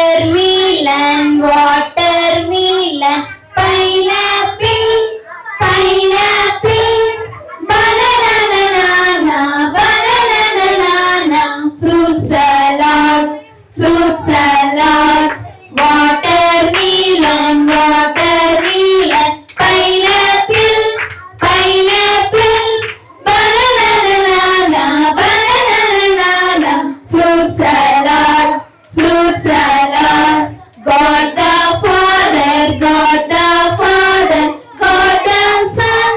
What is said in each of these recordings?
watermelon, watermelon, pineapple, pineapple, banana, banana, banana, banana, fruit salad, fruit salad, watermelon, watermelon, pineapple, pineapple, banana, banana, banana, banana, fruit salad, fruit salad. God the Father, God the Father, God the Son,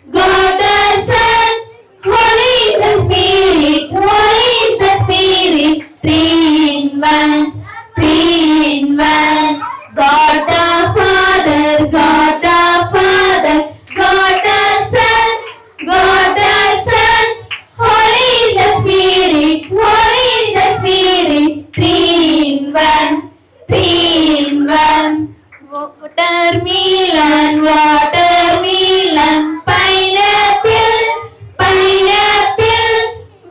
God the Son, Holy is the Spirit, Holy is the Spirit, three in one, three in one. God the Father, God the Father, God the Son, God the Son, Holy is the Spirit, Holy is the Spirit, three in one, three in one. Watermelon, watermelon, pineapple, pineapple,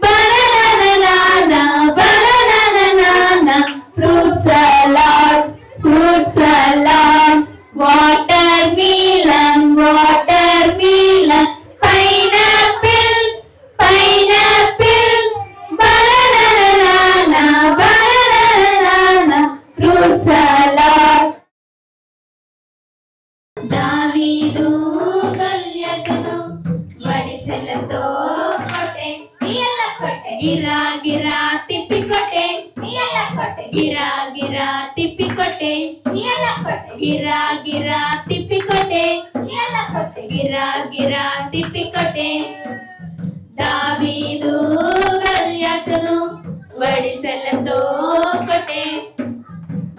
banana, banana, banana, banana, fruit salad, fruit salad, watermelon, watermelon, pineapple, pineapple, banana, banana, banana, banana, fruit salad. దావీదు గొల్యాతును వడిసెలతో కొట్టే, ఇయల కొట్టే, గిరా గిరా తిప్పి కొట్టే, ఇయల కొట్టే, గిరా గిరా తిప్పి కొట్టే, ఇయల కొట్టే, గిరా గిరా తిప్పి కొట్టే, ఇయల కొట్టే, గిరా గిరా తిప్పి కొట్టే. దావీదు గొల్యాతును వడిసెలతో కొట్టే,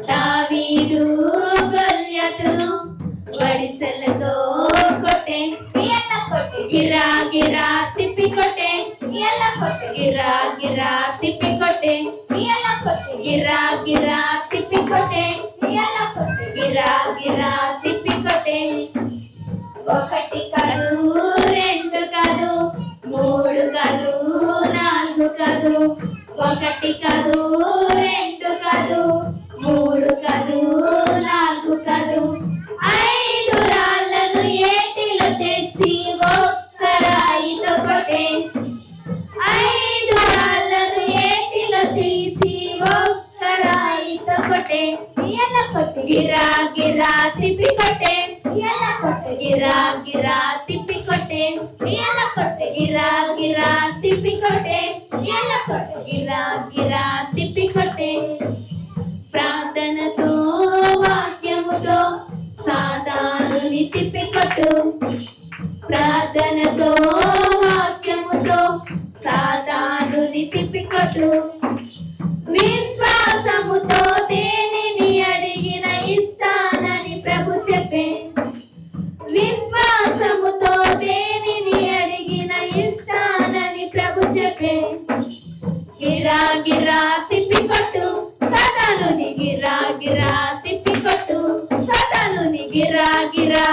దావీదు గొల్యాతును వడిసెలతో కొట్టే, ఇయల కొట్టే, గిరా గిరా తిప్పి కొట్టే, ఇయల కొట్టే, గిరా గిరా తిప్పి కొట్టే, ఇయల కొట్టే, గిరా గిరా తిప్పి కొట్టే, ఇయల కొట్టే, గిరా గిరా తిప్పి కొట్టే. ఒకటి కాదు, రెండు కాదు, మూడు కాదు, నాలుగు కాదు, ఒకటి కాదు, రెండు కాదు, మూడు కాదు, నాలుగు కాదు, ఐదు రాళ్ళను ఏటిలో చేసి ఒక్క రాయితో కొట్టే, ఐదు రాళ్ళను ఏటిలో తీసి ఒక్క రాయితో కొట్టే, ఇయల కొట్టే, గిరా గిరా తిప్పి కొట్టే, ఇయల కొట్టే, గిరా గిరా తిప్పి కొట్టే, ఇయల కొట్టే, గిరా గిరా తిప్పి కొట్టే, ఇయల కొట్టే, గిరా గిరా తిప్పి కొట్టే. ప్రార్థనతో వాక్యముతో సాతానుని తిప్పికొట్టు, ప్రార్థనతో వాక్యముతో సాతానుని తిప్పికొట్టు. విశ్వాసముతో దేనిని అడిగిన ఇస్తానని ప్రభు చెప్పే, విశ్వాసముతో దేనిని అడిగిన ఇస్తానని ప్రభు చెప్పే. గిరా గిరా తిప్పికొట్టు, సాతానుని గిరా గిరా తిప్పికొట్టు, సాతానుని గిరా గిరా